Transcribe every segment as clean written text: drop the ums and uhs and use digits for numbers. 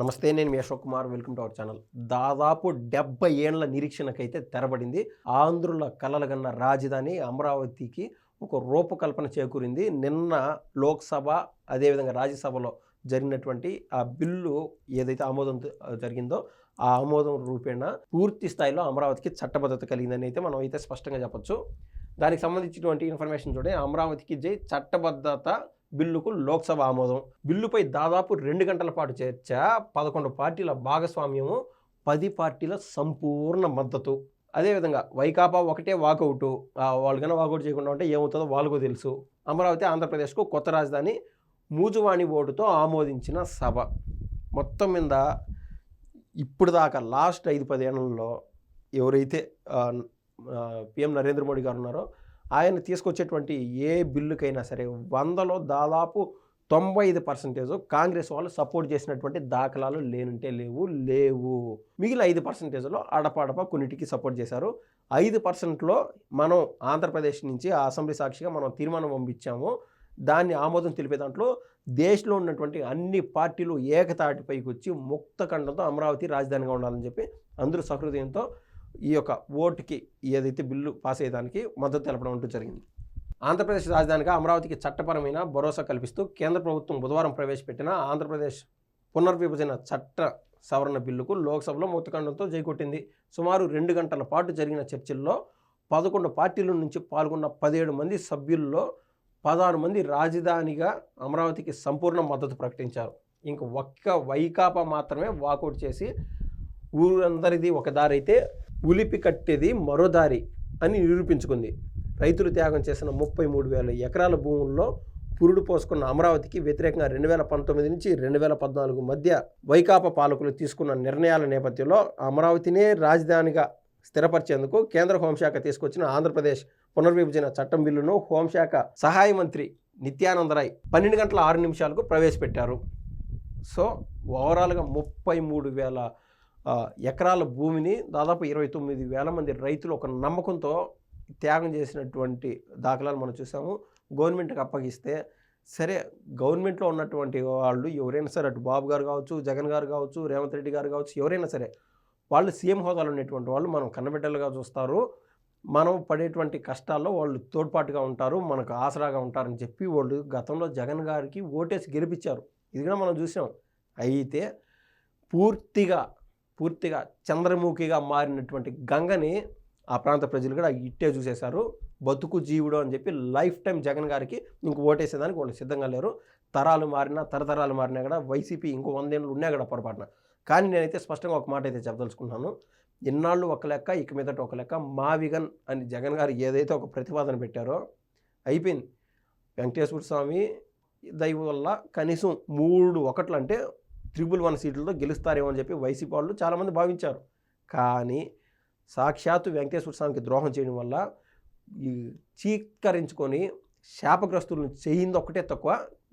నమస్తే, నేను మీ Ashok Kumar. Welcome to our channel. దాదాపు 70 ఏండ్ల నిరీక్షణకైతే తెరబడింది. ఆంధ్రుల కలలుగన్న రాజధాని అమరావతికి ఒక రూపకల్పన చేకూరింది. నిన్న లోక్సభ అదేవిధంగా రాజ్యసభలో జరిగినటువంటి ఆ బిల్లు ఏదైతే ఆమోదం జరిగిందో ఆ ఆమోదం రూపేణ పూర్తి స్థాయిలో అమరావతికి చట్టబద్ధత కలిగిందని అయితే మనం అయితే స్పష్టంగా చెప్పొచ్చు. దానికి సంబంధించినటువంటి ఇన్ఫర్మేషన్ చూడండి. అమరావతికి జై చట్టబద్ధత బిల్లుకు లోక్సభ ఆమోదం. బిల్లుపై దాదాపు 2 గంటల పాటు చర్చ, 11 పార్టీల భాగస్వామ్యము, 10 పార్టీల సంపూర్ణ మద్దతు. అదేవిధంగా వైకాపా ఒకటే వాకౌటు. వాళ్ళు కన్నా వాకౌట్ చేయకుండా ఉంటే ఏమవుతుందో వాళ్ళకు తెలుసు. అమరావతి ఆంధ్రప్రదేశ్కు కొత్త రాజధాని మూజువాణి ఓటుతో ఆమోదించిన సభ. మొత్తం మీద ఇప్పుడు దాకా లాస్ట్ 5-10 ఏళ్లలో ఎవరైతే పిఎం నరేంద్ర మోడీ గారు ఉన్నారో ఆయన తీసుకొచ్చేటువంటి ఏ బిల్లుకైనా సరే 100లో దాదాపు 95% కాంగ్రెస్ వాళ్ళు సపోర్ట్ చేసినటువంటి దాఖలాలు లేనంటే లేవు. మిగిలిన 5%లో అడపాడప కొన్నిటికి సపోర్ట్ చేశారు. 5%లో మనం ఆంధ్రప్రదేశ్ నుంచి ఆ అసెంబ్లీ సాక్షిగా మనం తీర్మానం పంపించాము. దాన్ని ఆమోదం తెలిపే దాంట్లో దేశంలో ఉన్నటువంటి అన్ని పార్టీలు ఏకతాటిపైకి వచ్చి ముక్తఖండంతో అమరావతి రాజధానిగా ఉండాలని చెప్పి అందరూ సహృదయంతో ఈ యొక్క ఓటుకి ఏదైతే బిల్లు పాస్ అయ్యేదానికి మద్దతు తెలపడం అంటూ జరిగింది. ఆంధ్రప్రదేశ్ రాజధానిగా అమరావతికి చట్టపరమైన భరోసా కల్పిస్తూ కేంద్ర ప్రభుత్వం బుధవారం ప్రవేశపెట్టిన ఆంధ్రప్రదేశ్ పునర్విభజన చట్ట సవరణ బిల్లుకు లోక్సభలో ముక్తఖండంతో జైకొట్టింది. సుమారు 2 గంటల పాటు జరిగిన చర్చల్లో 11 పార్టీల నుంచి పాల్గొన్న 17 మంది సభ్యుల్లో 16 మంది రాజధానిగా అమరావతికి సంపూర్ణ మద్దతు ప్రకటించారు. ఇంక ఒక్క వైకాపా మాత్రమే వాకౌట్ చేసి ఊరందరిది ఒక దారి అయితే ఉలిపి కట్టేది మరో దారి అని నిరూపించుకుంది. రైతులు త్యాగం చేసిన 33,000 ఎకరాల భూముల్లో పురుడు పోసుకున్న అమరావతికి వ్యతిరేకంగా 2019 నుంచి 2014 మధ్య వైకాపా పాలకులు తీసుకున్న నిర్ణయాల నేపథ్యంలో అమరావతినే రాజధానిగా స్థిరపరిచేందుకు కేంద్ర హోంశాఖ తీసుకొచ్చిన ఆంధ్రప్రదేశ్ పునర్విభజన చట్టం బిల్లును హోంశాఖ సహాయ మంత్రి నిత్యానంద రాయ్ 12 గంటల 6 నిమిషాలకు ప్రవేశపెట్టారు. సో ఓవరాల్గా 33,000 ఎకరాల భూమిని దాదాపు 29,000 మంది రైతులు ఒక నమ్మకంతో త్యాగం చేసినటువంటి దాఖలాలు మనం చూసాము. గవర్నమెంట్కి అప్పగిస్తే సరే, గవర్నమెంట్లో ఉన్నటువంటి వాళ్ళు ఎవరైనా సరే, అటు బాబు గారు కావచ్చు, జగన్ గారు కావచ్చు, రేవంత్ రెడ్డి గారు కావచ్చు, ఎవరైనా సరే వాళ్ళు సీఎం హోదాలో ఉన్నటువంటి వాళ్ళు మనం కన్నబిడ్డలుగా చూస్తారు. మనం పడేటువంటి కష్టాల్లో వాళ్ళు తోడ్పాటుగా ఉంటారు, మనకు ఆసరాగా ఉంటారని చెప్పి వాళ్ళు గతంలో జగన్ గారికి ఓటేసి గెలిపించారు. ఇది కూడా మనం చూసాం. అయితే పూర్తిగా చంద్రముఖిగా మారినటువంటి గంగని ఆ ప్రాంత ప్రజలు కూడా ఇట్టే చూసేశారు. బతుకు జీవుడు అని చెప్పి లైఫ్ టైం జగన్ గారికి ఇంక ఓటేసేదానికి వాళ్ళు సిద్ధంగా లేరు. తరతరాలు మారినా కూడా వైసీపీ ఇంకో 100 ఏళ్ళు ఉన్నా కూడా పొరపాటున. కానీ నేనైతే స్పష్టంగా ఒక మాట అయితే చెప్పదలుచుకుంటున్నాను. ఇన్నాళ్ళు ఒక లెక్క, ఇక మీదట ఒక లెక్క. మావిగన్ అని జగన్ గారు ఏదైతే ఒక ప్రతిపాదన పెట్టారో అయిపోయింది. వెంకటేశ్వర స్వామి దైవం వల్ల కనీసం 3-1 అంటే 111 సీట్లతో గెలుస్తారేమో అని చెప్పి వైసీపీ వాళ్ళు చాలామంది భావించారు. కానీ సాక్షాత్తు వెంకటేశ్వర స్వామికి ద్రోహం చేయడం వల్ల ఈ చీత్కరించుకొని శాపగ్రస్తులను చేయింది ఒక్కటే తక్కువ.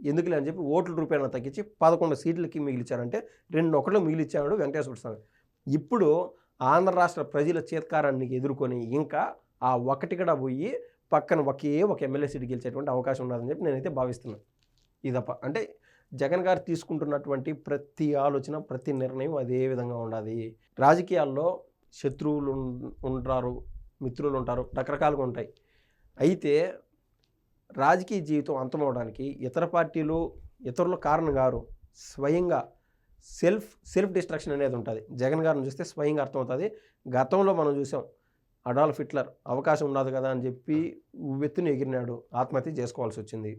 ఎందుకులే అని చెప్పి ఓట్ల రూపాయలను తగ్గించి 11 సీట్లకి మిగిలిచ్చారంటే 2 మిగిలిచ్చాడు వెంకటేశ్వర స్వామి. ఇప్పుడు ఆంధ్ర రాష్ట్ర ప్రజల చేత్కారాన్ని ఎదుర్కొని ఇంకా ఆ ఒకటి కూడా పోయి పక్కన ఒక ఎమ్మెల్యే సీటు గెలిచేటువంటి అవకాశం ఉన్నదని చెప్పి నేనైతే భావిస్తున్నాను. ఇదప్ప అంటే జగన్ గారు తీసుకుంటున్నటువంటి ప్రతి ఆలోచన, ప్రతి నిర్ణయం అదే విధంగా ఉండాలి. రాజకీయాల్లో శత్రువులు ఉంటారు, మిత్రులు ఉంటారు, రకరకాలుగా ఉంటాయి. అయితే రాజకీయ జీవితం అంతమవడానికి ఇతర పార్టీలు, ఇతరుల కారణం గారు, స్వయంగా సెల్ఫ్ డిస్ట్రక్షన్ అనేది ఉంటుంది. జగన్ గారిని చూస్తే స్వయంగా అర్థమవుతుంది. గతంలో మనం చూసాం, అడాల్ఫ్ హిట్లర్ అవకాశం ఉండదు కదా అని చెప్పి ఉవ్వెత్తున ఎగిరినాడు, ఆత్మహత్య చేసుకోవాల్సి వచ్చింది.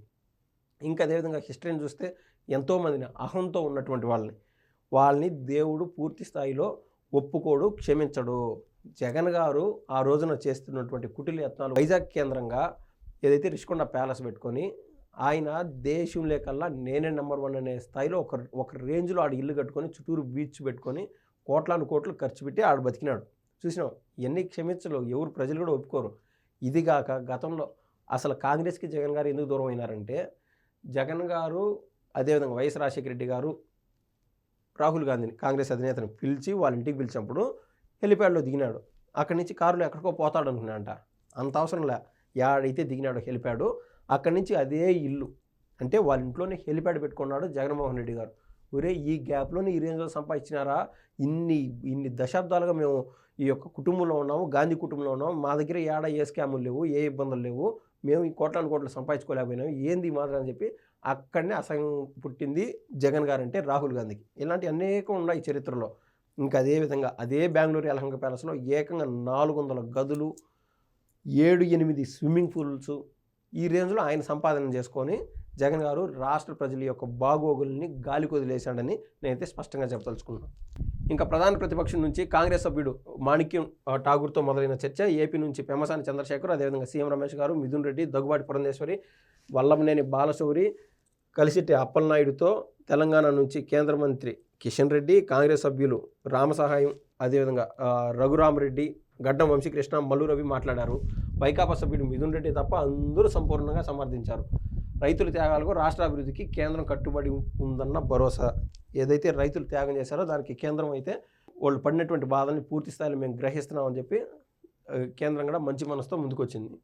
ఇంకా అదేవిధంగా హిస్టరీని చూస్తే ఎంతోమందిని అహంతో ఉన్నటువంటి వాళ్ళని దేవుడు పూర్తి స్థాయిలో ఒప్పుకోడు, క్షమించడు. జగన్ గారు ఆ రోజున చేస్తున్నటువంటి కుటిల యత్నాలు, వైజాగ్ కేంద్రంగా ఏదైతే రిషికొండ ప్యాలెస్ పెట్టుకొని ఆయన దేశంలో కల్లా నేనే నెంబర్ 1 అనే స్థాయిలో ఒక రేంజ్లో ఆడ ఇల్లు కట్టుకొని చుట్టూరు బీచ్ పెట్టుకొని కోట్లు ఖర్చు పెట్టి ఆడ బతికినాడు. చూసినాం. ఇవన్నీ క్షమించలు ఎవరు ప్రజలు కూడా ఒప్పుకోరు. ఇదిగాక గతంలో అసలు కాంగ్రెస్కి జగన్ గారు ఎందుకు దూరం అయినారంటే, జగన్ గారు అదేవిధంగా వైఎస్ రాజశేఖర రెడ్డి గారు రాహుల్ గాంధీని, కాంగ్రెస్ అధినేతను పిలిచి వాళ్ళ ఇంటికి పిలిచినప్పుడు హెలిప్యాడ్లో దిగినాడు. అక్కడి నుంచి కారులో ఎక్కడికో పోతాడు అనుకున్నాడంట. అంత అవసరంలే. యాడైతే దిగినాడు హెలిప్యాడు, అక్కడి నుంచి అదే ఇల్లు అంటే వాళ్ళ ఇంట్లోనే హెలిప్యాడ్ పెట్టుకున్నాడు జగన్మోహన్ రెడ్డి గారు. ఒరే ఈ గ్యాప్లోనే ఈ రేంజ్లో సంపాదించినారా, ఇన్ని ఇన్ని దశాబ్దాలుగా మేము ఈ యొక్క కుటుంబంలో ఉన్నాము, గాంధీ కుటుంబంలో ఉన్నాము, మా దగ్గర ఏడా ఏ స్కాములు లేవు, ఏ ఇబ్బందులు లేవు, మేము ఈ కోట్లాను కోట్లు సంపాదించుకోలేకపోయినాము, ఏంది మాత్రం అని చెప్పి అక్కడనే అసహ్యం పుట్టింది జగన్ గారు అంటే రాహుల్ గాంధీకి. ఇలాంటి అనేకం ఉన్నాయి చరిత్రలో. ఇంకా అదేవిధంగా అదే బెంగళూరు యలహంక ప్యాలెస్లో ఏకంగా 400 గదులు, 7-8 స్విమ్మింగ్ పూల్స్, ఈ రేంజ్లో ఆయన సంపాదన చేసుకొని జగన్ గారు రాష్ట్ర ప్రజల యొక్క బాగోగుల్ని గాలి కొదిలేశాడని నేనైతే స్పష్టంగా చెప్పదలుచుకున్నాను. ఇంకా ప్రధాన ప్రతిపక్షం నుంచి కాంగ్రెస్ సభ్యుడు మాణిక్యం ఠాగూర్తో మొదలైన చర్చ ఏపీ నుంచి పెమ్మసాని చంద్రశేఖర్, అదేవిధంగా సీఎం రమేష్ గారు, మిథున్ రెడ్డి, దగ్గుబాటి పురంధేశ్వరి, వల్లభనేని బాలశౌరి, కలిసిట్టి అప్పలనాయుడుతో తెలంగాణ నుంచి కేంద్ర మంత్రి కిషన్ రెడ్డి, కాంగ్రెస్ సభ్యులు రామసహాయం, అదేవిధంగా రఘురామరెడ్డి, గడ్డం వంశీకృష్ణ, మల్లు రవి మాట్లాడారు. వైకాపా సభ్యుడు మిథున్ రెడ్డి తప్ప అందరూ సంపూర్ణంగా సమర్థించారు. రైతుల త్యాగాలకు రాష్ట్ర అభివృద్ధికి కేంద్రం కట్టుబడి ఉందన్న భరోసా. ఏదైతే రైతులు త్యాగం చేశారో దానికి కేంద్రం అయితే వాళ్ళు పడినటువంటి బాధల్ని పూర్తి స్థాయిలో మేము గ్రహిస్తున్నామని చెప్పి కేంద్రం కూడా మంచి మనసుతో ముందుకొచ్చింది.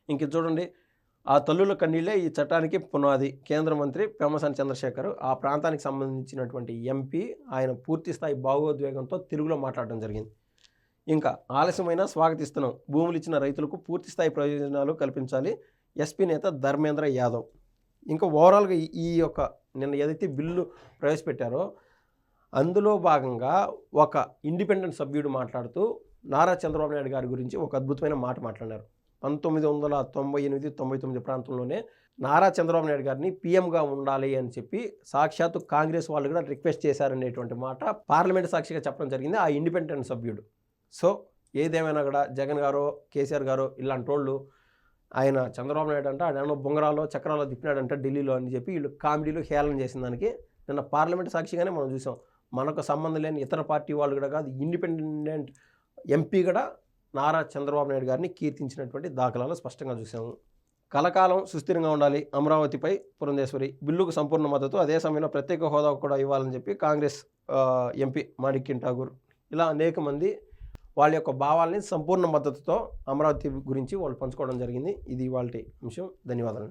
ఇంక చూడండి, ఆ తల్లుల కన్నీళ్ళే ఈ చట్టానికి పునాది. కేంద్ర మంత్రి పెమ్మసాని చంద్రశేఖర్ ఆ ప్రాంతానికి సంబంధించినటువంటి ఎంపీ, ఆయన పూర్తి స్థాయి భావోద్వేగంతో తెలుగులో మాట్లాడడం జరిగింది. ఇంకా ఆలస్యమైనా స్వాగతిస్తున్నాం, భూములు ఇచ్చిన రైతులకు పూర్తి స్థాయి ప్రయోజనాలు కల్పించాలి, ఎస్పీ నేత ధర్మేంద్ర యాదవ్. ఇంకా ఓవరాల్గా ఈ యొక్క నిన్న ఏదైతే బిల్లు ప్రవేశపెట్టారో అందులో భాగంగా ఒక ఇండిపెండెంట్ సభ్యుడు మాట్లాడుతూ నారా చంద్రబాబు నాయుడు గారి గురించి ఒక అద్భుతమైన మాట మాట్లాడారు. 1998-99 ప్రాంతంలోనే నారా చంద్రబాబు నాయుడు గారిని పీఎంగా ఉండాలి అని చెప్పి సాక్షాత్తు కాంగ్రెస్ వాళ్ళు కూడా రిక్వెస్ట్ చేశారనేటువంటి మాట పార్లమెంట్ సాక్షిగా చెప్పడం జరిగింది ఆ ఇండిపెండెంట్ సభ్యుడు. సో ఏదేమైనా కూడా జగన్ గారు, కేసీఆర్ గారు ఇలాంటి వాళ్ళు ఆయన చంద్రబాబు నాయుడు అంటే ఆయన బొంగరాలో చక్రాలో తిప్పినాడంట ఢిల్లీలో అని చెప్పి వీళ్ళు కామెడీలో హేళన చేసిన దానికి నిన్న పార్లమెంట్ సాక్షిగానే మనం చూసాం. మనకు సంబంధం లేని ఇతర పార్టీ వాళ్ళు కూడా కాదు, ఇండిపెండెంట్ ఎంపీ కూడా నారా చంద్రబాబు నాయుడు గారిని కీర్తించినటువంటి దాఖలాలు స్పష్టంగా చూసాము. కలకాలం సుస్థిరంగా ఉండాలి అమరావతిపై పురంధేశ్వరి, బిల్లుకు సంపూర్ణ మద్దతు, అదే సమయంలో ప్రత్యేక హోదా కూడా ఇవ్వాలని చెప్పి కాంగ్రెస్ ఎంపీ మాణిక్యం ఠాగూర్, ఇలా అనేక మంది వాళ్ళ యొక్క భావాల్ని సంపూర్ణ మద్దతుతో అమరావతి గురించి వాళ్ళు పంచుకోవడం జరిగింది. ఇది వాళ్ళ అంశం. ధన్యవాదాలు.